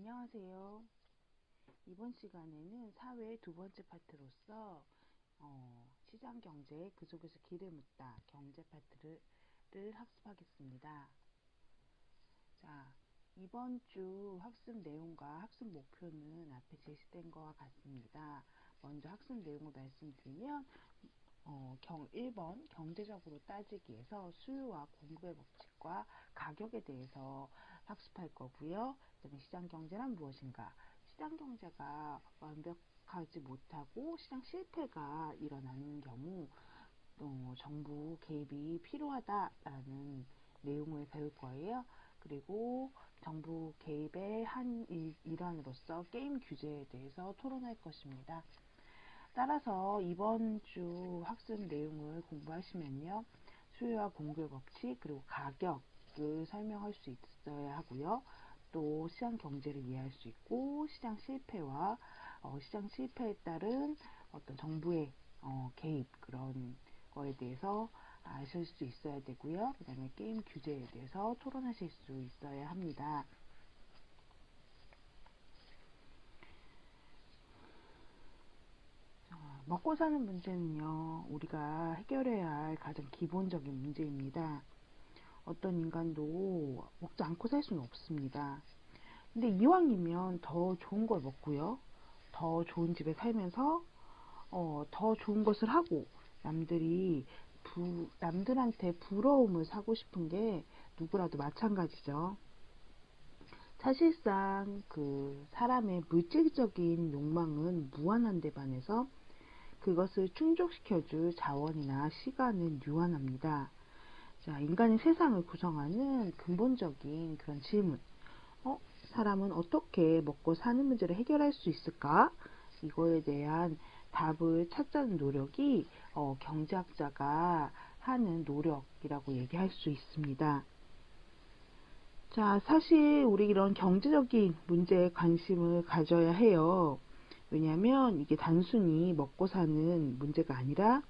안녕하세요. 이번 시간에는 사회 두 번째 파트로서 시장경제 그 속에서 길을 묻다 경제 파트를 학습하겠습니다. 자, 이번 주 학습 내용과 학습 목표는 앞에 제시된 것과 같습니다. 먼저 학습 내용을 말씀드리면 1번 경제적으로 따지기에서 수요와 공급의 법칙과 가격에 대해서 학습할 거고요. 그다음에 시장경제란 무엇인가? 시장경제가 완벽하지 못하고 시장 실패가 일어나는 경우 정부 개입이 필요하다라는 내용을 배울 거예요. 그리고 정부 개입의 한 일환으로서 게임 규제에 대해서 토론할 것입니다. 따라서 이번 주 학습 내용을 공부하시면요. 수요와 공급의 법칙 그리고 가격을 설명할 수 있어야 하고요. 또 시장 경제를 이해할 수 있고 시장 실패와 시장 실패에 따른 어떤 정부의 개입 그런 거에 대해서 아실 수 있어야 되고요. 그 다음에 게임 규제에 대해서 토론하실 수 있어야 합니다. 먹고 사는 문제는요, 우리가 해결해야 할 가장 기본적인 문제입니다. 어떤 인간도 먹지 않고 살 수는 없습니다. 근데 이왕이면 더 좋은 걸 먹고요, 더 좋은 집에 살면서 더 좋은 것을 하고 남들한테 부러움을 사고 싶은 게 누구라도 마찬가지죠. 사실상 그 사람의 물질적인 욕망은 무한한데 반해서 그것을 충족시켜줄 자원이나 시간은 유한합니다. 자, 인간의 세상을 구성하는 근본적인 그런 질문. 사람은 어떻게 먹고 사는 문제를 해결할 수 있을까? 이거에 대한 답을 찾자는 노력이 경제학자가 하는 노력이라고 얘기할 수 있습니다. 자, 사실 우리 이런 경제적인 문제에 관심을 가져야 해요. 왜냐하면 이게 단순히 먹고 사는 문제가 아니라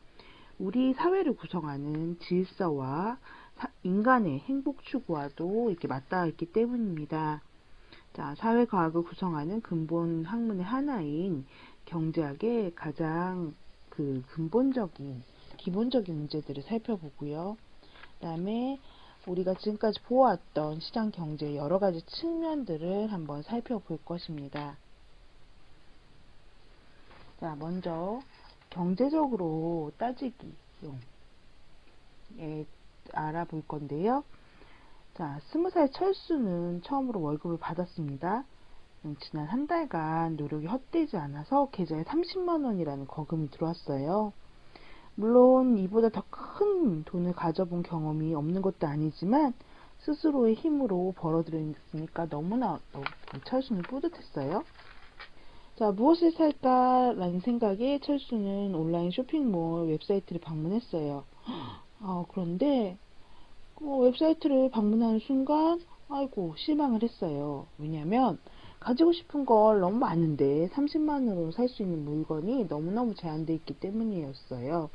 우리 사회를 구성하는 질서와 인간의 행복 추구와도 이렇게 맞닿아 있기 때문입니다. 자, 사회과학을 구성하는 근본 학문의 하나인 경제학의 가장 근본적인 기본적인 문제들을 살펴보고요. 그 다음에 우리가 지금까지 보아왔던 시장 경제의 여러 가지 측면들을 한번 살펴볼 것입니다. 자, 먼저 경제적으로 따지기에 알아볼 건데요. 자, 20살 철수는 처음으로 월급을 받았습니다. 지난 한 달간 노력이 헛되지 않아서 계좌에 30만 원이라는 거금이 들어왔어요. 물론 이보다 더 큰 돈을 가져본 경험이 없는 것도 아니지만 스스로의 힘으로 벌어들였으니까 너무나 철수는 뿌듯했어요. 자, 무엇을 살까라는 생각에 철수는 온라인 쇼핑몰 웹사이트를 방문했어요. 그런데 웹사이트를 방문하는 순간 아이고 실망을 했어요. 왜냐하면 가지고 싶은 걸 너무 많은데 30만 원으로 살 수 있는 물건이 너무너무 제한되어 있기 때문이었어요.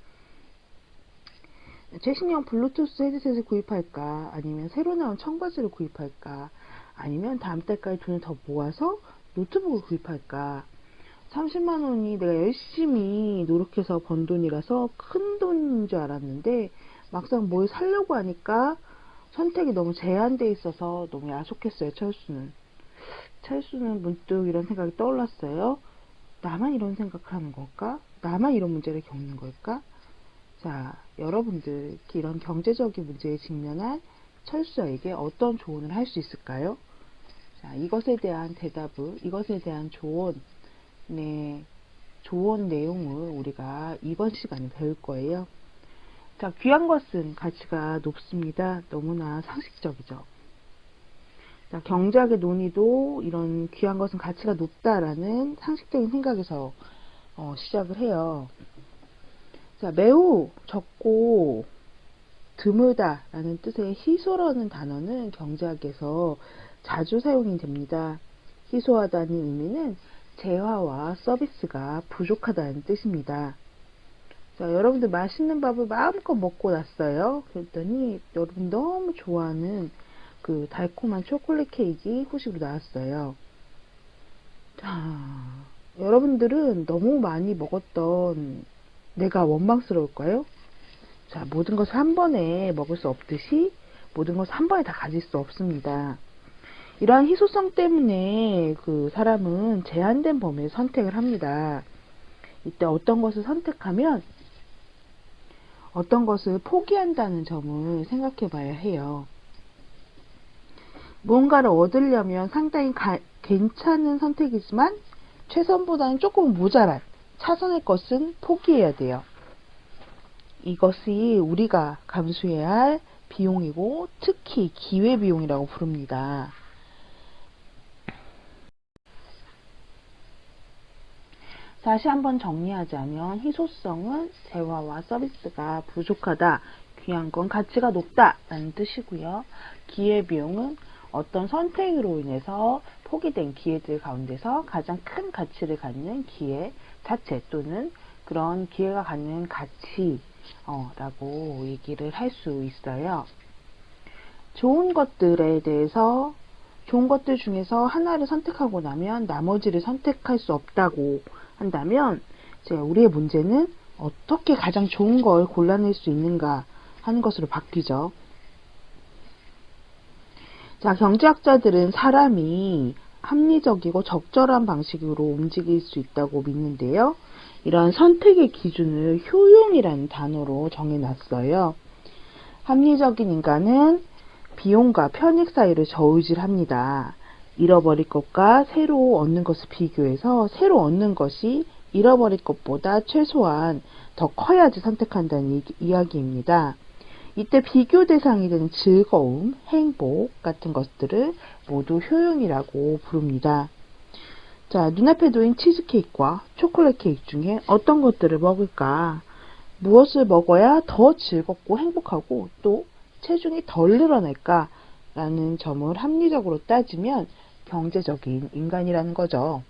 최신형 블루투스 헤드셋을 구입할까? 아니면 새로 나온 청바지를 구입할까? 아니면 다음 달까지 돈을 더 모아서 노트북을 구입할까? 30만 원이 내가 열심히 노력해서 번 돈이라서 큰 돈인 줄 알았는데 막상 뭘 사려고 하니까 선택이 너무 제한되어 있어서 너무 야속했어요. 철수는 문득 이런 생각이 떠올랐어요. 나만 이런 생각을 하는 걸까? 나만 이런 문제를 겪는 걸까? 자, 여러분들 이런 경제적인 문제에 직면한 철수에게 어떤 조언을 할 수 있을까요? 자, 이것에 대한 조언 내용을 우리가 이번 시간에 배울 거예요. 자, 귀한 것은 가치가 높습니다. 너무나 상식적이죠. 자, 경제학의 논의도 이런 귀한 것은 가치가 높다라는 상식적인 생각에서 시작을 해요. 자, 매우 적고 드물다라는 뜻의 희소라는 단어는 경제학에서 자주 사용이 됩니다. 희소하다는 의미는 재화와 서비스가 부족하다는 뜻입니다. 자, 여러분들 맛있는 밥을 마음껏 먹고 났어요. 그랬더니 여러분 너무 좋아하는 그 달콤한 초콜릿 케이크 후식으로 나왔어요. 자, 여러분들은 너무 많이 먹었던 내가 원망스러울까요? 자, 모든 것을 한 번에 먹을 수 없듯이 모든 것을 한 번에 다 가질 수 없습니다. 이러한 희소성 때문에 그 사람은 제한된 범위의 선택을 합니다. 이때 어떤 것을 선택하면 어떤 것을 포기한다는 점을 생각해 봐야 해요. 무언가를 얻으려면 상당히 괜찮은 선택이지만 최선보다는 조금 모자란 차선의 것은 포기해야 돼요. 이것이 우리가 감수해야 할 비용이고 특히 기회비용이라고 부릅니다. 다시 한번 정리하자면 희소성은 재화와 서비스가 부족하다, 귀한 건 가치가 높다 라는 뜻이고요. 기회비용은 어떤 선택으로 인해서 포기된 기회들 가운데서 가장 큰 가치를 갖는 기회 자체 또는 그런 기회가 갖는 가치 라고 얘기를 할 수 있어요. 좋은 것들 중에서 하나를 선택하고 나면 나머지를 선택할 수 없다고 한다면 이제 우리의 문제는 어떻게 가장 좋은 걸 골라낼 수 있는가 하는 것으로 바뀌죠. 자, 경제학자들은 사람이 합리적이고 적절한 방식으로 움직일 수 있다고 믿는데요. 이러한 선택의 기준을 효용이라는 단어로 정해놨어요. 합리적인 인간은 비용과 편익 사이를 저울질합니다. 잃어버릴 것과 새로 얻는 것을 비교해서 새로 얻는 것이 잃어버릴 것보다 최소한 더 커야지 선택한다는 이야기입니다. 이때 비교 대상이 되는 즐거움, 행복 같은 것들을 모두 효용이라고 부릅니다. 자, 눈앞에 놓인 치즈케이크와 초콜릿 케이크 중에 어떤 것들을 먹을까? 무엇을 먹어야 더 즐겁고 행복하고 또 체중이 덜 늘어날까? 라는 점을 합리적으로 따지면 경제적인 인간이라는 거죠.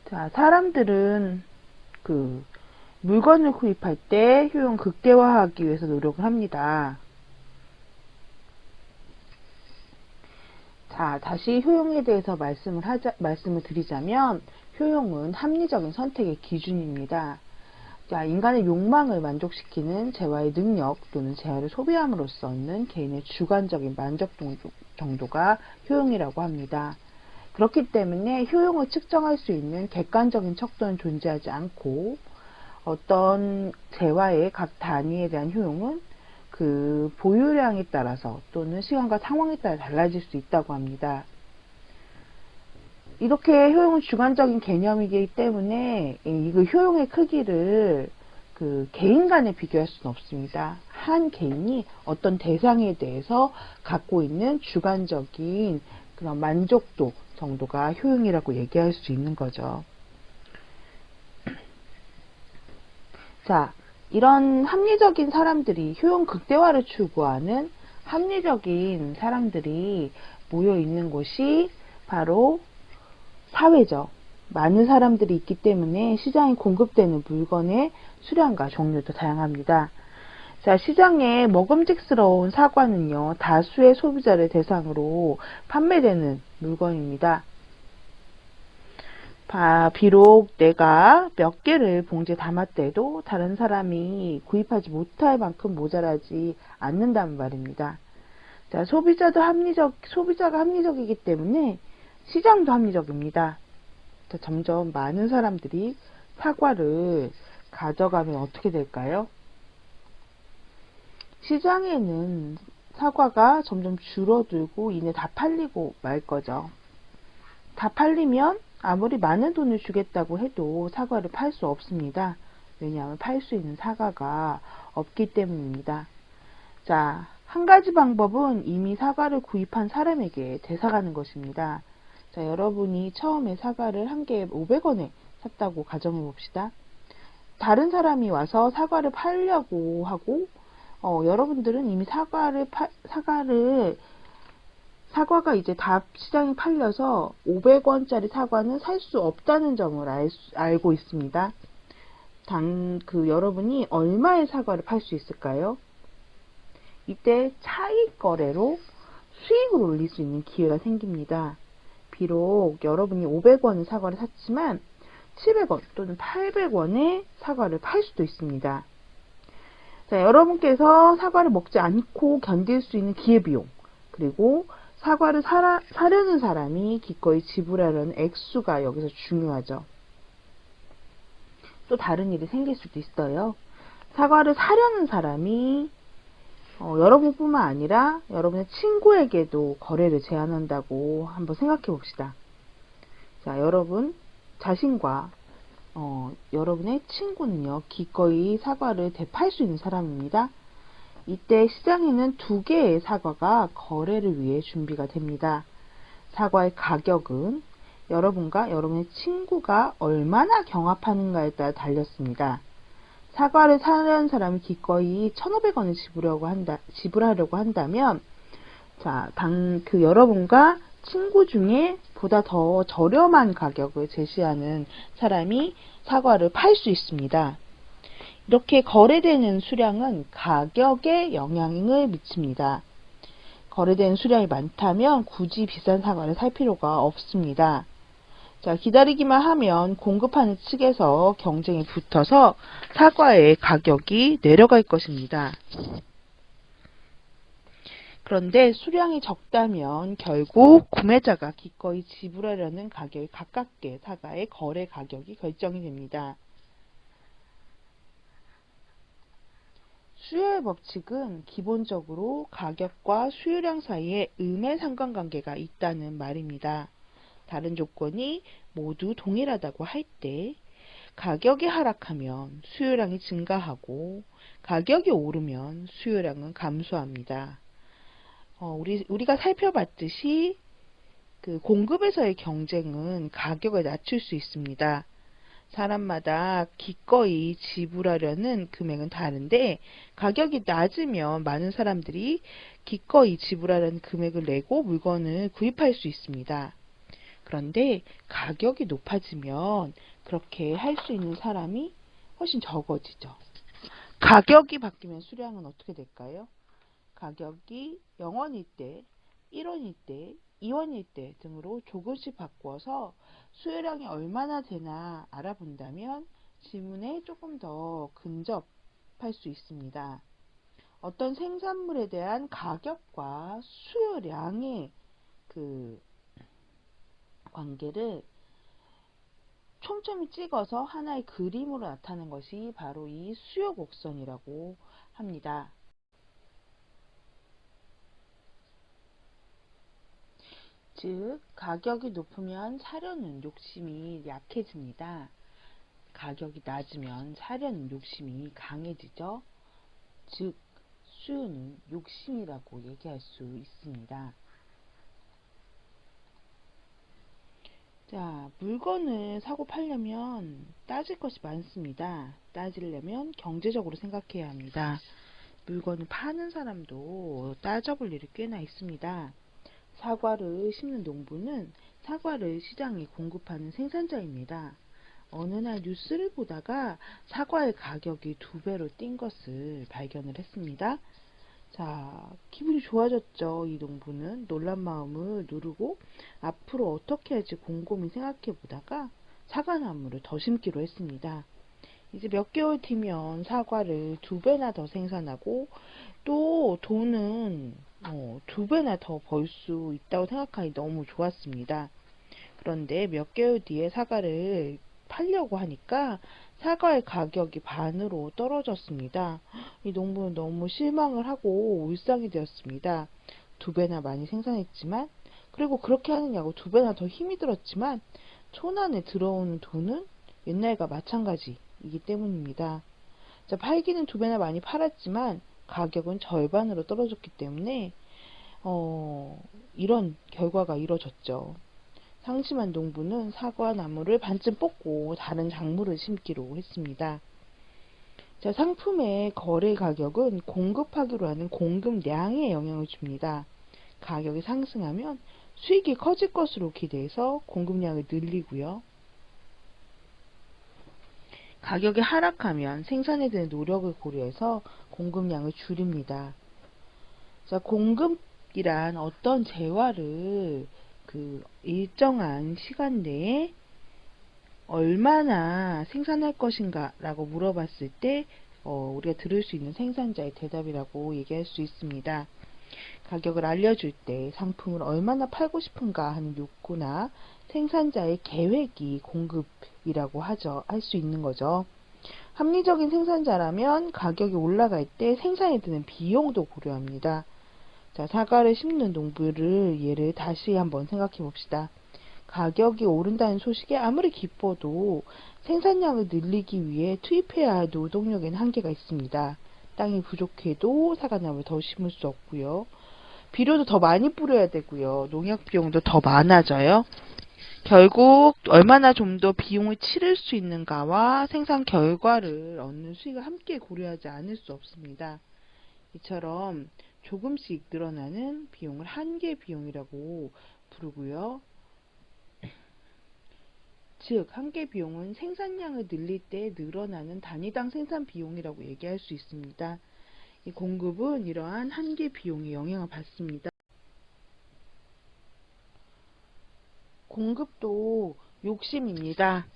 자, 사람들은 물건을 구입할 때 효용 극대화하기 위해서 노력을 합니다. 자, 다시 효용에 대해서 말씀을 드리자면 효용은 합리적인 선택의 기준입니다. 자, 인간의 욕망을 만족시키는 재화의 능력 또는 재화를 소비함으로써 얻는 개인의 주관적인 만족 정도가 효용이라고 합니다. 그렇기 때문에 효용을 측정할 수 있는 객관적인 척도는 존재하지 않고 어떤 재화의 각 단위에 대한 효용은 그 보유량에 따라서 또는 시간과 상황에 따라 달라질 수 있다고 합니다. 이렇게 효용은 주관적인 개념이기 때문에 이 효용의 크기를 개인 간에 비교할 수는 없습니다. 한 개인이 어떤 대상에 대해서 갖고 있는 주관적인 그런 만족도 정도가 효용이라고 얘기할 수 있는 거죠. 자, 이런 합리적인 사람들이 효용 극대화를 추구하는 합리적인 사람들이 모여 있는 곳이 바로 사회죠. 많은 사람들이 있기 때문에 시장에 공급되는 물건의 수량과 종류도 다양합니다. 자, 시장에 먹음직스러운 사과는요, 다수의 소비자를 대상으로 판매되는 물건입니다. 비록 내가 몇 개를 봉지에 담았대도 다른 사람이 구입하지 못할 만큼 모자라지 않는다는 말입니다. 자, 소비자가 합리적이기 때문에 시장도 합리적입니다. 자, 점점 많은 사람들이 사과를 가져가면 어떻게 될까요? 시장에는 사과가 점점 줄어들고 이내 다 팔리고 말 거죠. 다 팔리면 아무리 많은 돈을 주겠다고 해도 사과를 팔 수 없습니다. 왜냐하면 팔 수 있는 사과가 없기 때문입니다. 자, 한 가지 방법은 이미 사과를 구입한 사람에게 되사가는 것입니다. 자, 여러분이 처음에 사과를 한 개에 500원에 샀다고 가정해 봅시다. 다른 사람이 와서 사과를 팔려고 하고 여러분들은 이미 사과가 이제 다 시장에 팔려서 500원짜리 사과는 살 수 없다는 점을 알고 있습니다. 여러분이 얼마의 사과를 팔 수 있을까요? 이때 차익 거래로 수익을 올릴 수 있는 기회가 생깁니다. 비록 여러분이 500원의 사과를 샀지만 700원 또는 800원의 사과를 팔 수도 있습니다. 자, 여러분께서 사과를 먹지 않고 견딜 수 있는 기회비용, 그리고 사과를 사려는 사람이 기꺼이 지불하려는 액수가 여기서 중요하죠. 또 다른 일이 생길 수도 있어요. 사과를 사려는 사람이 여러분뿐만 아니라 여러분의 친구에게도 거래를 제안한다고 한번 생각해 봅시다. 자, 여러분 자신과 여러분의 친구는요, 기꺼이 사과를 대팔 수 있는 사람입니다. 이때 시장에는 2개의 사과가 거래를 위해 준비가 됩니다. 사과의 가격은 여러분과 여러분의 친구가 얼마나 경합하는가에 따라 달렸습니다. 사과를 사려는 사람이 기꺼이 1,500원을 지불하려고 한다면, 자, 여러분과 친구 중에 보다 더 저렴한 가격을 제시하는 사람이 사과를 팔 수 있습니다. 이렇게 거래되는 수량은 가격에 영향을 미칩니다. 거래되는 수량이 많다면 굳이 비싼 사과를 살 필요가 없습니다. 자, 기다리기만 하면 공급하는 측에서 경쟁이 붙어서 사과의 가격이 내려갈 것입니다. 그런데 수량이 적다면 결국 구매자가 기꺼이 지불하려는 가격에 가깝게 사과의 거래 가격이 결정이 됩니다. 수요의 법칙은 기본적으로 가격과 수요량 사이에 음의 상관관계가 있다는 말입니다. 다른 조건이 모두 동일하다고 할 때 가격이 하락하면 수요량이 증가하고 가격이 오르면 수요량은 감소합니다. 우리가 살펴봤듯이 그 공급에서의 경쟁은 가격을 낮출 수 있습니다. 사람마다 기꺼이 지불하려는 금액은 다른데 가격이 낮으면 많은 사람들이 기꺼이 지불하려는 금액을 내고 물건을 구입할 수 있습니다. 그런데 가격이 높아지면 그렇게 할 수 있는 사람이 훨씬 적어지죠. 가격이 바뀌면 수량은 어떻게 될까요? 가격이 0원일 때, 1원일 때, 2원일 때 등으로 조금씩 바꾸어서 수요량이 얼마나 되나 알아본다면 질문에 조금 더 근접할 수 있습니다. 어떤 생산물에 대한 가격과 수요량의 그 관계를 촘촘히 찍어서 하나의 그림으로 나타낸 것이 바로 이 수요 곡선이라고 합니다. 즉, 가격이 높으면 사려는 욕심이 약해집니다. 가격이 낮으면 사려는 욕심이 강해지죠. 즉, 수요는 욕심이라고 얘기할 수 있습니다. 자, 물건을 사고 팔려면 따질 것이 많습니다. 따지려면 경제적으로 생각해야 합니다. 물건을 파는 사람도 따져볼 일이 꽤나 있습니다. 사과를 심는 농부는 사과를 시장에 공급하는 생산자입니다. 어느 날 뉴스를 보다가 사과의 가격이 2배로 뛴 것을 발견을 했습니다. 자, 기분이 좋아졌죠. 이 농부는 놀란 마음을 누르고 앞으로 어떻게 할지 곰곰이 생각해 보다가 사과나무를 더 심기로 했습니다. 이제 몇 개월 뒤면 사과를 2배나 더 생산하고 또 돈은 2배나 더 벌 수 있다고 생각하니 너무 좋았습니다. 그런데 몇 개월 뒤에 사과를 팔려고 하니까 사과의 가격이 반으로 떨어졌습니다. 이 농부는 너무 실망을 하고 울상이 되었습니다. 2배나 많이 생산했지만, 그리고 그렇게 하느냐고 2배나 더 힘이 들었지만 손 안에 들어오는 돈은 옛날과 마찬가지이기 때문입니다. 자, 팔기는 2배나 많이 팔았지만 가격은 절반으로 떨어졌기 때문에 이런 결과가 이뤄졌죠. 상심한 농부는 사과나무를 반쯤 뽑고 다른 작물을 심기로 했습니다. 자, 상품의 거래 가격은 공급하기로 하는 공급량에 영향을 줍니다. 가격이 상승하면 수익이 커질 것으로 기대해서 공급량을 늘리고요. 가격이 하락하면 생산에 드는 노력을 고려해서 공급량을 줄입니다. 자, 공급이란 어떤 재화를 그 일정한 시간 내에 얼마나 생산할 것인가 라고 물어봤을 때 우리가 들을 수 있는 생산자의 대답이라고 얘기할 수 있습니다. 가격을 알려줄 때 상품을 얼마나 팔고 싶은가 하는 욕구나 생산자의 계획이 공급이라고 할 수 있는 거죠. 합리적인 생산자라면 가격이 올라갈 때 생산에 드는 비용도 고려합니다. 자, 사과를 심는 농부를 예를 다시 한번 생각해 봅시다. 가격이 오른다는 소식에 아무리 기뻐도 생산량을 늘리기 위해 투입해야 할 노동력에는 한계가 있습니다. 땅이 부족해도 사과나무를 더 심을 수 없고요. 비료도 더 많이 뿌려야 되고요. 농약 비용도 더 많아져요. 결국 얼마나 좀 더 비용을 치를 수 있는가와 생산 결과를 얻는 수익을 함께 고려하지 않을 수 없습니다. 이처럼 조금씩 늘어나는 비용을 한계 비용이라고 부르고요. 즉, 한계 비용은 생산량을 늘릴 때 늘어나는 단위당 생산 비용이라고 얘기할 수 있습니다. 이 공급은 이러한 한계 비용에 영향을 받습니다. 공급도 욕심입니다.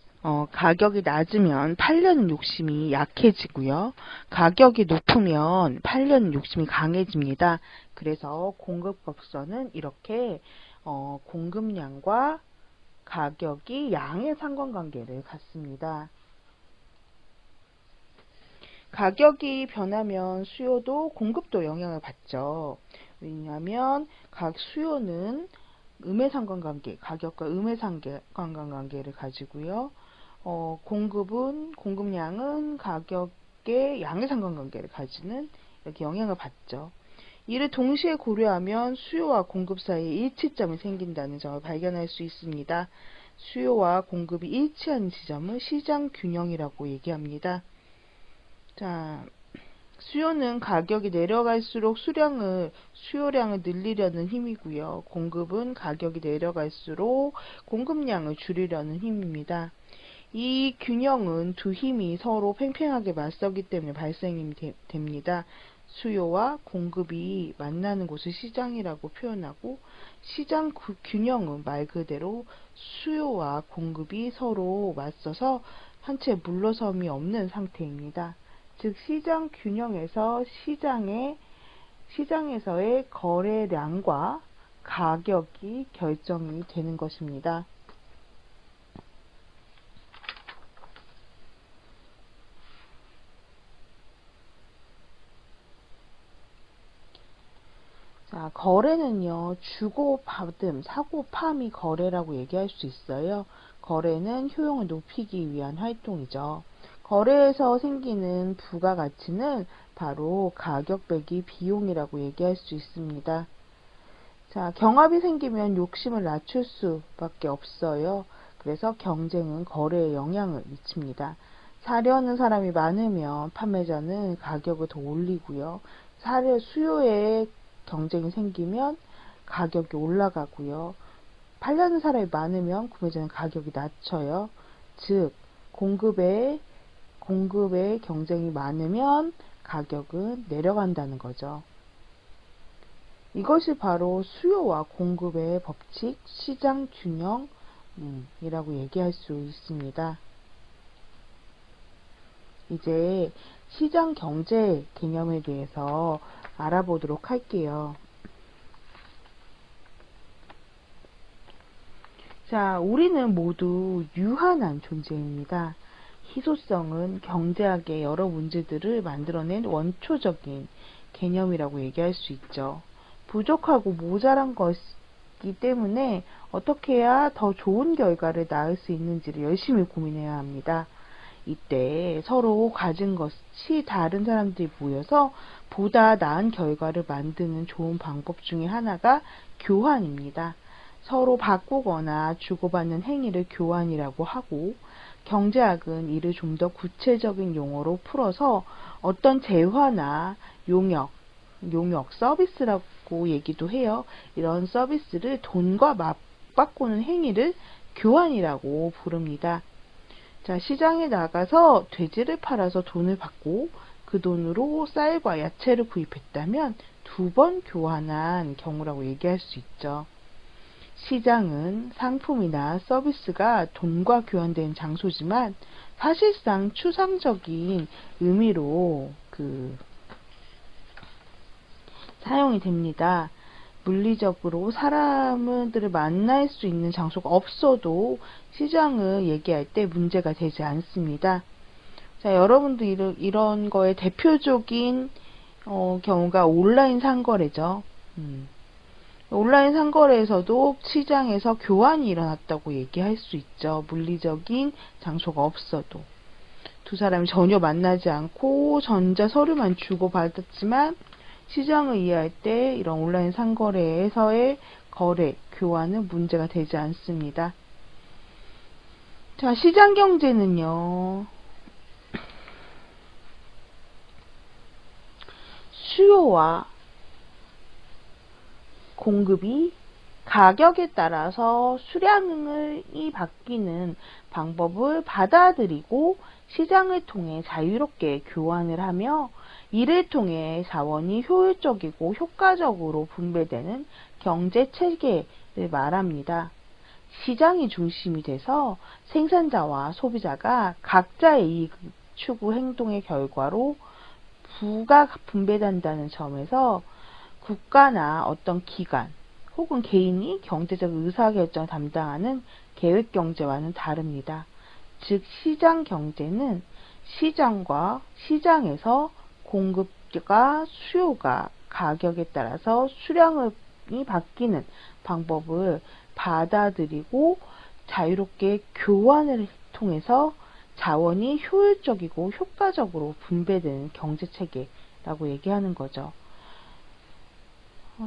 가격이 낮으면 팔려는 욕심이 약해지고요. 가격이 높으면 팔려는 욕심이 강해집니다. 그래서 공급법서는 이렇게 공급량과 가격이 양의 상관관계를 갖습니다. 가격이 변하면 수요도 공급도 영향을 받죠. 왜냐하면 각 수요는 음의 상관관계, 가격과 음의 상관관계를 가지고요. 공급량은 가격의 양의 상관관계를 가지는 이렇게 영향을 받죠. 이를 동시에 고려하면 수요와 공급 사이에 일치점이 생긴다는 점을 발견할 수 있습니다. 수요와 공급이 일치하는 지점을 시장 균형이라고 얘기합니다. 자, 수요는 가격이 내려갈수록 수요량을 늘리려는 힘이고요. 공급은 가격이 내려갈수록 공급량을 줄이려는 힘입니다. 이 균형은 두 힘이 서로 팽팽하게 맞서기 때문에 발생이 됩니다. 수요와 공급이 만나는 곳을 시장이라고 표현하고 시장 균형은 말 그대로 수요와 공급이 서로 맞서서 한 채 물러섬이 없는 상태입니다. 즉 시장 균형에서 시장에서의 거래량과 가격이 결정이 되는 것입니다. 자, 거래는요, 주고받음, 사고팜이 거래라고 얘기할 수 있어요. 거래는 효용을 높이기 위한 활동이죠. 거래에서 생기는 부가가치는 바로 가격 빼기 비용이라고 얘기할 수 있습니다. 자, 경합이 생기면 욕심을 낮출 수밖에 없어요. 그래서 경쟁은 거래에 영향을 미칩니다. 사려는 사람이 많으면 판매자는 가격을 더 올리고요. 수요에 경쟁이 생기면 가격이 올라가고요. 팔려는 사람이 많으면 구매자는 가격이 낮춰요. 즉, 공급에 경쟁이 많으면 가격은 내려간다는 거죠. 이것이 바로 수요와 공급의 법칙, 시장 균형이라고 얘기할 수 있습니다. 이제 시장 경제 개념에 대해서 알아보도록 할게요. 자, 우리는 모두 유한한 존재입니다. 희소성은 경제학의 여러 문제들을 만들어낸 원초적인 개념이라고 얘기할 수 있죠. 부족하고 모자란 것이기 때문에 어떻게 해야 더 좋은 결과를 낳을 수 있는지를 열심히 고민해야 합니다. 이때 서로 가진 것이 다른 사람들이 모여서 보다 나은 결과를 만드는 좋은 방법 중에 하나가 교환입니다. 서로 바꾸거나 주고받는 행위를 교환이라고 하고 경제학은 이를 좀 더 구체적인 용어로 풀어서 어떤 재화나 용역 서비스라고 얘기도 해요. 이런 서비스를 돈과 맞바꾸는 행위를 교환이라고 부릅니다. 자, 시장에 나가서 돼지를 팔아서 돈을 받고 그 돈으로 쌀과 야채를 구입했다면 2번 교환한 경우라고 얘기할 수 있죠. 시장은 상품이나 서비스가 돈과 교환되는 장소지만 사실상 추상적인 의미로 사용이 됩니다. 물리적으로 사람들을 만날 수 있는 장소가 없어도 시장을 얘기할 때 문제가 되지 않습니다. 자, 여러분들 이런 거의 대표적인 경우가 온라인 상거래죠. 온라인 상거래에서도 시장에서 교환이 일어났다고 얘기할 수 있죠. 물리적인 장소가 없어도. 두 사람이 전혀 만나지 않고 전자 서류만 주고받았지만 시장을 이해할 때 이런 온라인 상거래에서의 거래, 교환은 문제가 되지 않습니다. 자, 시장 경제는요. 수요와 공급이 가격에 따라서 수량이 바뀌는 방법을 받아들이고 시장을 통해 자유롭게 교환을 하며 이를 통해 자원이 효율적이고 효과적으로 분배되는 경제 체계를 말합니다. 시장이 중심이 돼서 생산자와 소비자가 각자의 이익 추구 행동의 결과로 부가 분배된다는 점에서 국가나 어떤 기관 혹은 개인이 경제적 의사결정을 담당하는 계획경제와는 다릅니다. 즉 시장경제는 시장과 시장에서 공급과 수요가 가격에 따라서 수량이 바뀌는 방법을 받아들이고 자유롭게 교환을 통해서 자원이 효율적이고 효과적으로 분배되는 경제체계라고 얘기하는 거죠.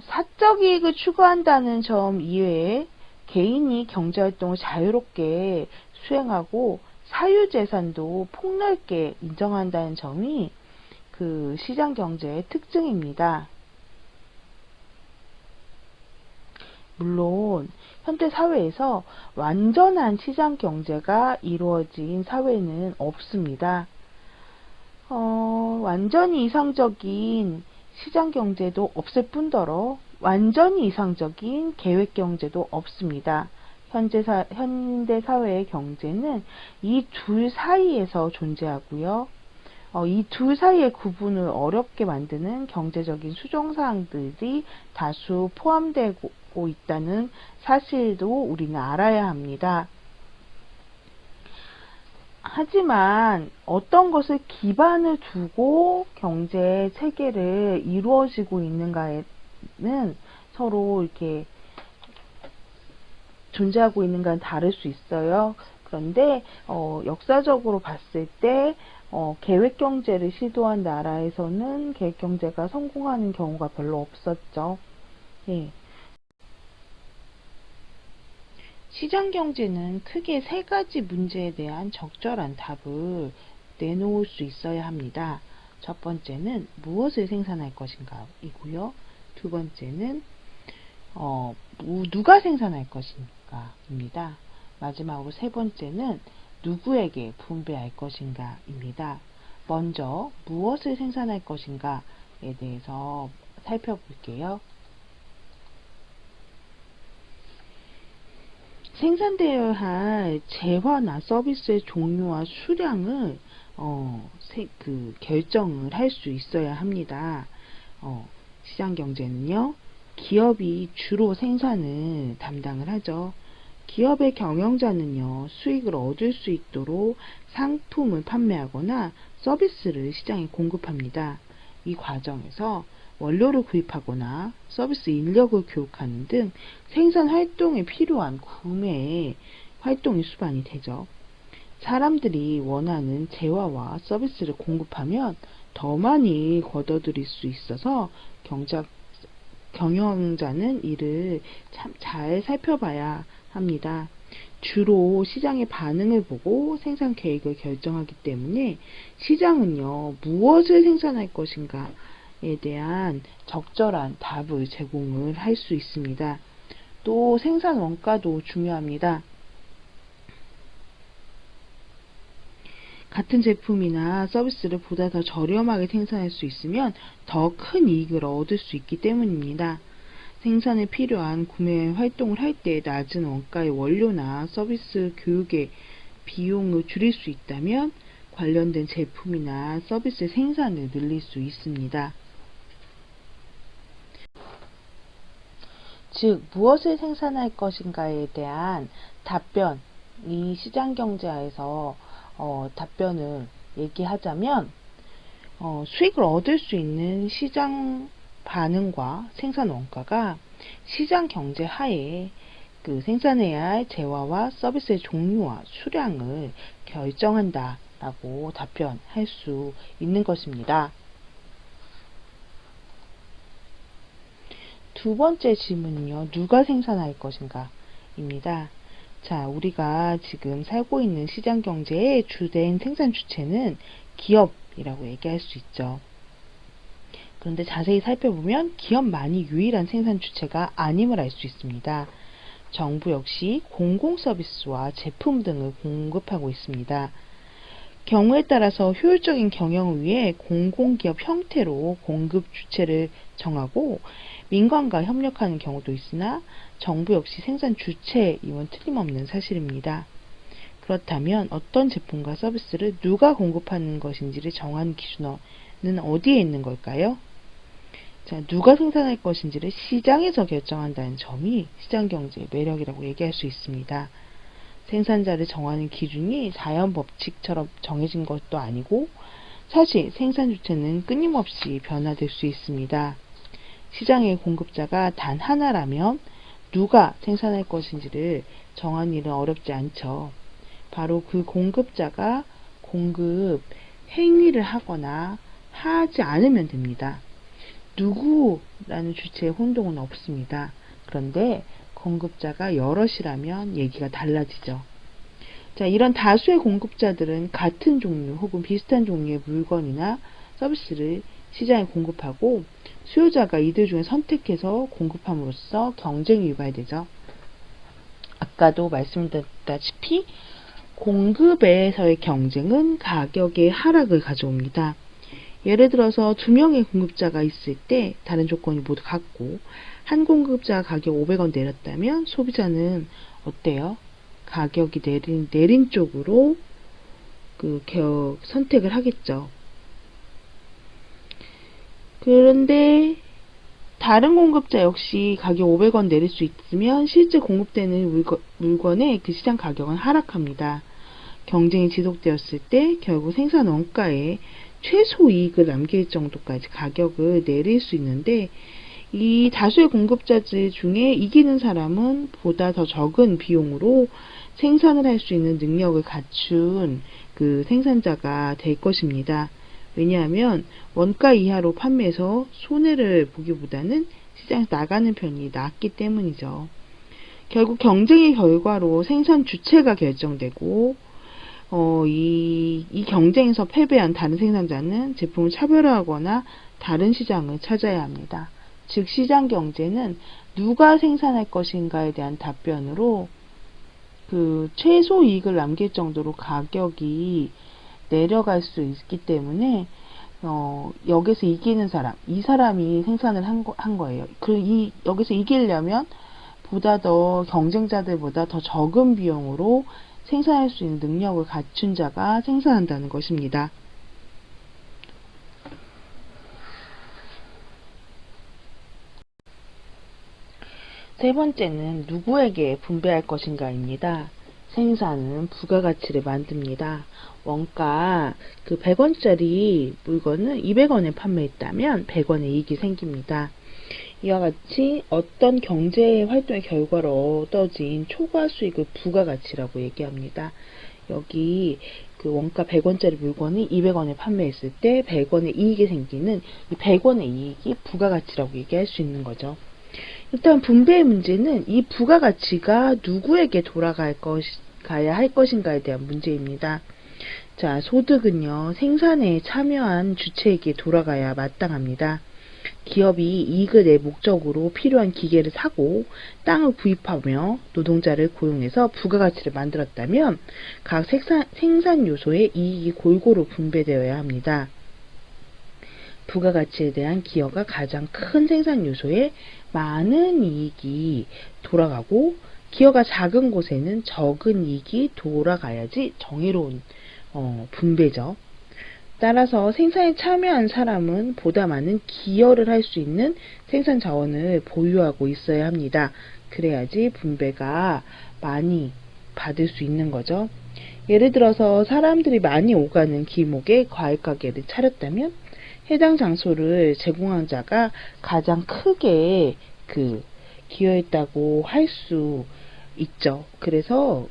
사적 이익을 추구한다는 점 이외에 개인이 경제활동을 자유롭게 수행하고 사유재산도 폭넓게 인정한다는 점이 시장경제의 특징입니다. 물론 현대 사회에서 완전한 시장경제가 이루어진 사회는 없습니다. 완전히 이상적인 시장경제도 없을 뿐더러 완전히 이상적인 계획경제도 없습니다. 현대 사회의 경제는 이 둘 사이에서 존재하고요. 이 둘 사이의 구분을 어렵게 만드는 경제적인 수정사항들이 다수 포함되고 있다는 사실도 우리는 알아야 합니다. 하지만 어떤 것을 기반을 두고 경제 체계를 이루어지고 있는가에는 서로 이렇게 존재하고 있는가는 다를 수 있어요. 그런데 역사적으로 봤을 때 계획경제를 시도한 나라에서는 계획경제가 성공하는 경우가 별로 없었죠. 예. 시장경제는 크게 세 가지 문제에 대한 적절한 답을 내놓을 수 있어야 합니다. 첫 번째는 무엇을 생산할 것인가 이고요. 두 번째는 누가 생산할 것인가 입니다. 마지막으로 세 번째는 누구에게 분배할 것인가 입니다. 먼저 무엇을 생산할 것인가에 대해서 살펴볼게요. 생산되어야 할 재화나 서비스의 종류와 수량을 결정을 할 수 있어야 합니다. 시장경제는요, 기업이 주로 생산을 담당을 하죠. 기업의 경영자는요, 수익을 얻을 수 있도록 상품을 판매하거나 서비스를 시장에 공급합니다. 이 과정에서 원료를 구입하거나 서비스 인력을 교육하는 등 생산 활동에 필요한 구매 활동이 수반이 되죠. 사람들이 원하는 재화와 서비스를 공급하면 더 많이 걷어들일 수 있어서 경영자는 이를 참 잘 살펴봐야 합니다. 주로 시장의 반응을 보고 생산 계획을 결정하기 때문에 시장은요, 무엇을 생산할 것인가 에 대한 적절한 답을 제공을 할 수 있습니다. 또 생산 원가도 중요합니다. 같은 제품이나 서비스를 보다 더 저렴하게 생산할 수 있으면 더 큰 이익을 얻을 수 있기 때문입니다. 생산에 필요한 구매 활동을 할 때 낮은 원가의 원료나 서비스 교육의 비용을 줄일 수 있다면 관련된 제품이나 서비스의 생산을 늘릴 수 있습니다. 즉, 무엇을 생산할 것인가에 대한 답변, 이 시장경제에서 답변을 얘기하자면 수익을 얻을 수 있는 시장 반응과 생산 원가가 시장 경제 하에 그 생산해야 할 재화와 서비스의 종류와 수량을 결정한다 라고 답변할 수 있는 것입니다. 두 번째 질문은요, 누가 생산할 것인가 입니다. 자, 우리가 지금 살고 있는 시장 경제의 주된 생산 주체는 기업이라고 얘기할 수 있죠. 그런데 자세히 살펴보면 기업만이 유일한 생산 주체가 아님을 알 수 있습니다. 정부 역시 공공 서비스와 제품 등을 공급하고 있습니다. 경우에 따라서 효율적인 경영을 위해 공공기업 형태로 공급 주체를 정하고 민간과 협력하는 경우도 있으나 정부 역시 생산 주체임은 틀림없는 사실입니다. 그렇다면 어떤 제품과 서비스를 누가 공급하는 것인지를 정하는 기준은 어디에 있는 걸까요? 자, 누가 생산할 것인지를 시장에서 결정한다는 점이 시장경제의 매력이라고 얘기할 수 있습니다. 생산자를 정하는 기준이 자연 법칙처럼 정해진 것도 아니고 사실 생산 주체는 끊임없이 변화될 수 있습니다. 시장의 공급자가 단 하나라면 누가 생산할 것인지를 정하는 일은 어렵지 않죠. 바로 그 공급자가 공급 행위를 하거나 하지 않으면 됩니다. 누구라는 주체의 혼동은 없습니다. 그런데 공급자가 여럿이라면 얘기가 달라지죠. 자, 이런 다수의 공급자들은 같은 종류 혹은 비슷한 종류의 물건이나 서비스를 시장에 공급하고 수요자가 이들 중에 선택해서 공급함으로써 경쟁이 유발되죠. 아까도 말씀드렸다시피 공급에서의 경쟁은 가격의 하락을 가져옵니다. 예를 들어서 두 명의 공급자가 있을 때 다른 조건이 모두 같고 한 공급자가 가격 500원 내렸다면 소비자는 어때요? 가격이 내린 쪽으로 선택을 하겠죠. 그런데 다른 공급자 역시 가격 500원 내릴 수 있으면 실제 공급되는 물건의 그 시장 가격은 하락합니다. 경쟁이 지속되었을 때 결국 생산 원가에 최소 이익을 남길 정도까지 가격을 내릴 수 있는데 이 다수의 공급자들 중에 이기는 사람은 보다 더 적은 비용으로 생산을 할 수 있는 능력을 갖춘 그 생산자가 될 것입니다. 왜냐하면 원가 이하로 판매해서 손해를 보기보다는 시장에서 나가는 편이 낫기 때문이죠. 결국 경쟁의 결과로 생산 주체가 결정되고 이 경쟁에서 패배한 다른 생산자는 제품을 차별화하거나 다른 시장을 찾아야 합니다. 즉 시장 경제는 누가 생산할 것인가에 대한 답변으로 그 최소 이익을 남길 정도로 가격이 내려갈 수 있기 때문에 여기서 이기는 사람, 이 사람이 생산을 한 거예요. 여기서 이기려면 보다 더 경쟁자들보다 더 적은 비용으로 생산할 수 있는 능력을 갖춘 자가 생산한다는 것입니다. 세 번째는 누구에게 분배할 것인가입니다. 생산은 부가가치를 만듭니다. 원가 100원짜리 물건을 200원에 판매했다면 100원의 이익이 생깁니다. 이와 같이 어떤 경제 활동의 결과로 얻어진 초과 수익을 부가가치라고 얘기합니다. 여기 원가 100원짜리 물건이 200원에 판매했을 때 100원의 이익이 생기는 이 100원의 이익이 부가가치라고 얘기할 수 있는 거죠. 일단 분배의 문제는 이 부가가치가 누구에게 가야 할 것인가에 대한 문제입니다. 자, 소득은요, 생산에 참여한 주체에게 돌아가야 마땅합니다. 기업이 이익을 낼 목적으로 필요한 기계를 사고 땅을 구입하며 노동자를 고용해서 부가가치를 만들었다면 각 생산 요소의 이익이 골고루 분배되어야 합니다. 부가가치에 대한 기여가 가장 큰 생산 요소에 많은 이익이 돌아가고 기여가 작은 곳에는 적은 이익이 돌아가야지 정의로운 분배죠. 따라서 생산에 참여한 사람은 보다 많은 기여를 할 수 있는 생산 자원을 보유하고 있어야 합니다. 그래야지 분배가 많이 받을 수 있는 거죠. 예를 들어서 사람들이 많이 오가는 길목에 과일 가게를 차렸다면 해당 장소를 제공한 자가 가장 크게 기여했다고 할 수 있죠. 그래서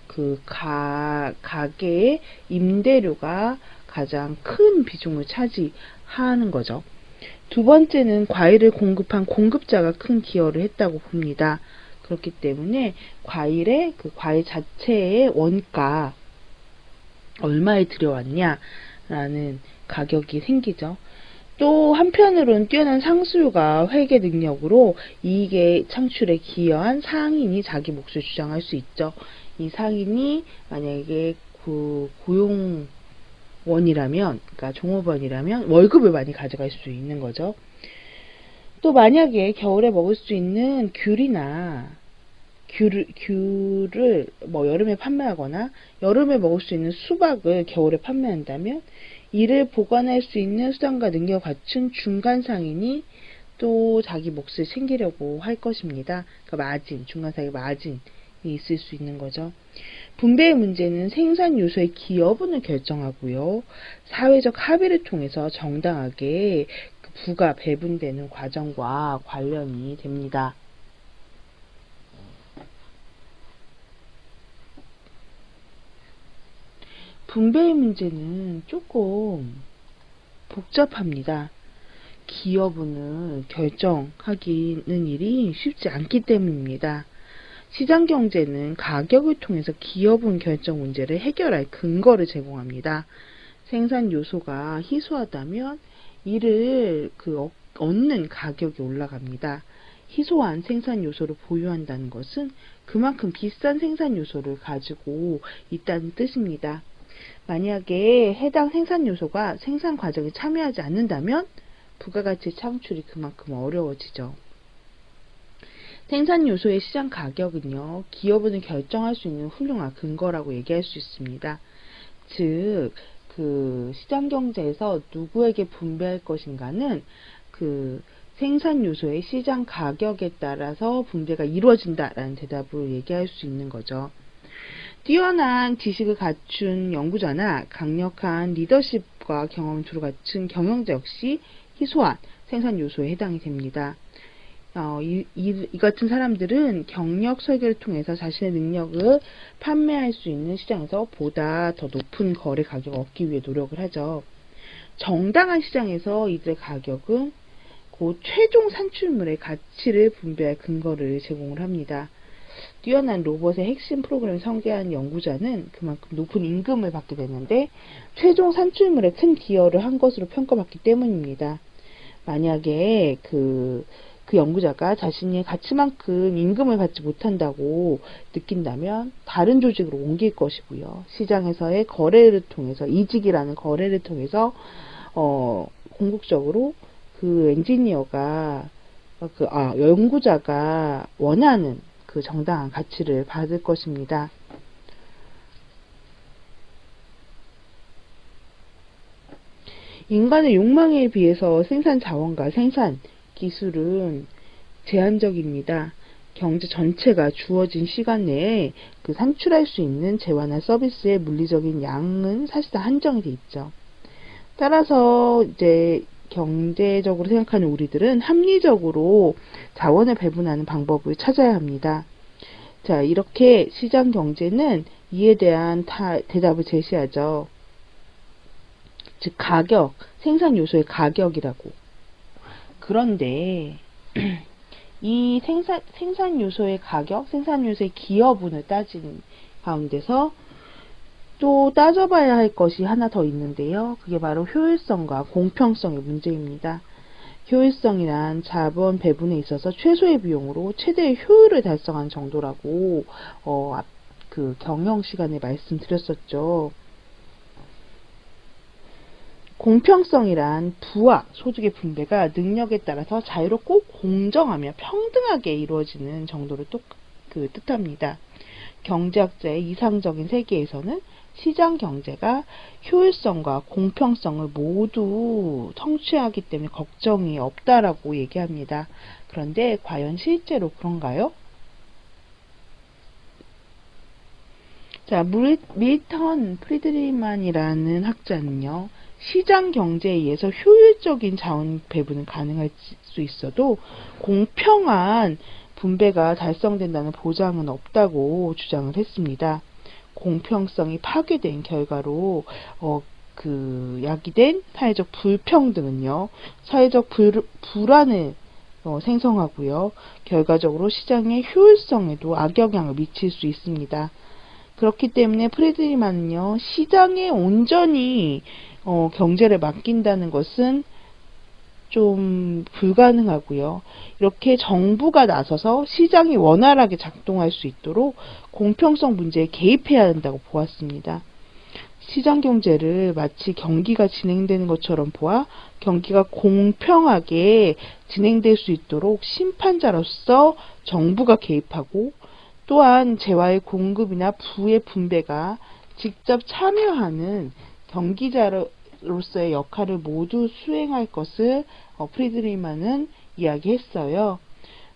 가게의 임대료가 가장 큰 비중을 차지하는 거죠. 두 번째는 과일을 공급한 공급자가 큰 기여를 했다고 봅니다. 그렇기 때문에 과일 자체의 원가, 얼마에 들여왔냐라는 가격이 생기죠. 또 한편으로는 뛰어난 상술과 회계 능력으로 이익의 창출에 기여한 상인이 자기 몫을 주장할 수 있죠. 이 상인이 만약에 고용원이라면, 그러니까 종업원이라면 월급을 많이 가져갈 수 있는 거죠. 또 만약에 겨울에 먹을 수 있는 귤을 여름에 판매하거나 여름에 먹을 수 있는 수박을 겨울에 판매한다면 이를 보관할 수 있는 수단과 능력을 갖춘 중간 상인이 또 자기 몫을 챙기려고 할 것입니다. 그러니까 중간 상인의 마진이 있을 수 있는 거죠. 분배의 문제는 생산 요소의 기여분을 결정하고요. 사회적 합의를 통해서 정당하게 부가 배분되는 과정과 관련이 됩니다. 분배의 문제는 조금 복잡합니다. 기여분을 결정하기는 일이 쉽지 않기 때문입니다. 시장경제는 가격을 통해서 기여분 결정 문제를 해결할 근거를 제공합니다. 생산 요소가 희소하다면 이를 얻는 가격이 올라갑니다. 희소한 생산 요소를 보유한다는 것은 그만큼 비싼 생산 요소를 가지고 있다는 뜻입니다. 만약에 해당 생산 요소가 생산 과정에 참여하지 않는다면 부가가치 창출이 그만큼 어려워지죠. 생산 요소의 시장 가격은요, 기여분을 결정할 수 있는 훌륭한 근거라고 얘기할 수 있습니다. 즉, 시장 경제에서 누구에게 분배할 것인가는 생산 요소의 시장 가격에 따라서 분배가 이루어진다라는 대답을 얘기할 수 있는 거죠. 뛰어난 지식을 갖춘 연구자나 강력한 리더십과 경험을 주로 갖춘 경영자 역시 희소한 생산 요소에 해당이 됩니다. 이 같은 사람들은 경력 설계를 통해서 자신의 능력을 판매할 수 있는 시장에서 보다 더 높은 거래 가격을 얻기 위해 노력을 하죠. 정당한 시장에서 이들의 가격은 최종 산출물의 가치를 분배할 근거를 제공을 합니다. 뛰어난 로봇의 핵심 프로그램을 설계한 연구자는 그만큼 높은 임금을 받게 되는데 최종 산출물에 큰 기여를 한 것으로 평가받기 때문입니다. 만약에 그 연구자가 자신의 가치만큼 임금을 받지 못한다고 느낀다면 다른 조직으로 옮길 것이고요. 시장에서의 거래를 통해서, 이직이라는 거래를 통해서 궁극적으로 연구자가 원하는 정당한 가치를 받을 것입니다. 인간의 욕망에 비해서 생산 자원과 생산 기술은 제한적입니다. 경제 전체가 주어진 시간 내에 산출할 수 있는 재화나 서비스의 물리적인 양은 사실상 한정이 돼 있죠. 따라서 이제 경제적으로 생각하는 우리들은 합리적으로 자원을 배분하는 방법을 찾아야 합니다. 자, 이렇게 시장 경제는 이에 대한 대답을 제시하죠. 즉, 가격, 생산 요소의 가격이라고. 그런데 이 생산 요소의 가격, 생산 요소의 기여분을 따진 가운데서 또 따져봐야 할 것이 하나 더 있는데요. 그게 바로 효율성과 공평성의 문제입니다. 효율성이란 자본 배분에 있어서 최소의 비용으로 최대의 효율을 달성한 정도라고 경영 시간에 말씀드렸었죠. 공평성이란 부와 소득의 분배가 능력에 따라서 자유롭고 공정하며 평등하게 이루어지는 정도를 뜻합니다. 경제학자의 이상적인 세계에서는 시장 경제가 효율성과 공평성을 모두 성취하기 때문에 걱정이 없다라고 얘기합니다. 그런데 과연 실제로 그런가요? 자, 밀턴 프리드리만이라는 학자는요, 시장 경제에 의해서 효율적인 자원 배분은 가능할 수 있어도 공평한 분배가 달성된다는 보장은 없다고 주장을 했습니다. 공평성이 파괴된 결과로 야기된 사회적 불평등은요, 사회적 불안을 생성하고요, 결과적으로 시장의 효율성에도 악영향을 미칠 수 있습니다. 그렇기 때문에 프리드리만은요, 시장에 온전히 경제를 맡긴다는 것은 좀 불가능하고요. 이렇게 정부가 나서서 시장이 원활하게 작동할 수 있도록 공평성 문제에 개입해야 한다고 보았습니다. 시장 경제를 마치 경기가 진행되는 것처럼 보아 경기가 공평하게 진행될 수 있도록 심판자로서 정부가 개입하고, 또한 재화의 공급이나 부의 분배가 직접 참여하는 경기자로서의 역할을 모두 수행할 것을 프리드리만은 이야기했어요.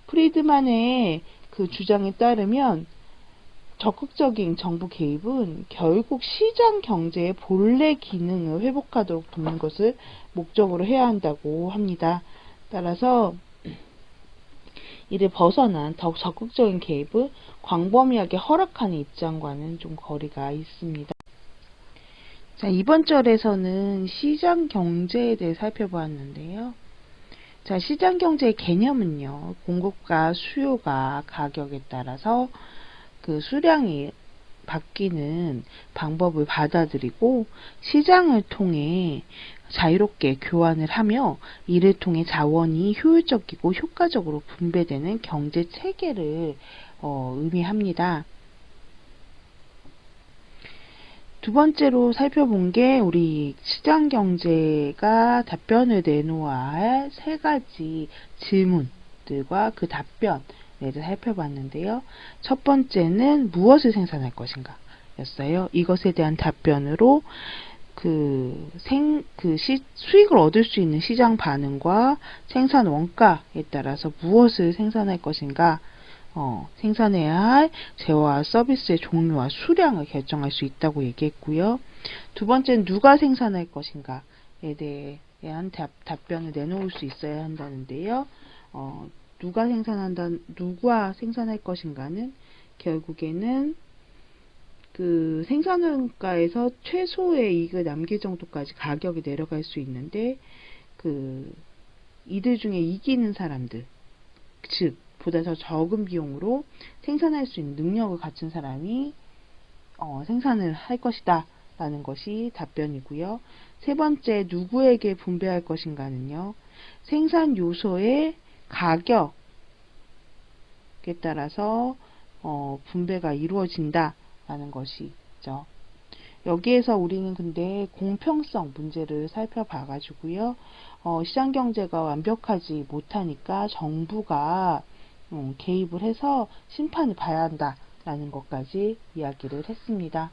프리드만의 그 주장에 따르면 적극적인 정부 개입은 결국 시장 경제의 본래 기능을 회복하도록 돕는 것을 목적으로 해야 한다고 합니다. 따라서 이를 벗어난 더 적극적인 개입은 광범위하게 허락하는 입장과는 좀 거리가 있습니다. 자, 이번 절에서는 시장 경제에 대해 살펴보았는데요. 자, 시장 경제의 개념은요, 공급과 수요가 가격에 따라서 그 수량이 바뀌는 방법을 받아들이고 시장을 통해 자유롭게 교환을 하며 이를 통해 자원이 효율적이고 효과적으로 분배되는 경제 체계를 의미합니다. 두 번째로 살펴본 게 우리 시장 경제가 답변을 내놓아야 할 세 가지 질문들과 그 답변 살펴봤는데요. 첫 번째는 무엇을 생산할 것인가 였어요. 이것에 대한 답변으로 수익을 얻을 수 있는 시장 반응과 생산 원가에 따라서 무엇을 생산할 것인가, 생산해야 할 재화와 서비스의 종류와 수량을 결정할 수 있다고 얘기했고요. 두 번째는 누가 생산할 것인가에 대한 답변을 내놓을 수 있어야 한다는데요. 누가 생산할 것인가는 결국에는 그 생산원가에서 최소의 이익을 남길 정도까지 가격이 내려갈 수 있는데, 이들 중에 이기는 사람들, 즉 보다 더 적은 비용으로 생산할 수 있는 능력을 갖춘 사람이 생산을 할 것이다 라는 것이 답변이고요. 세 번째, 누구에게 분배할 것인가는요, 생산 요소의 가격에 따라서 분배가 이루어진다 라는 것이죠. 여기에서 우리는 근데 공평성 문제를 살펴봐 가지고요, 시장 경제가 완벽하지 못하니까 정부가 개입을 해서 심판을 봐야 한다 라는 것까지 이야기를 했습니다.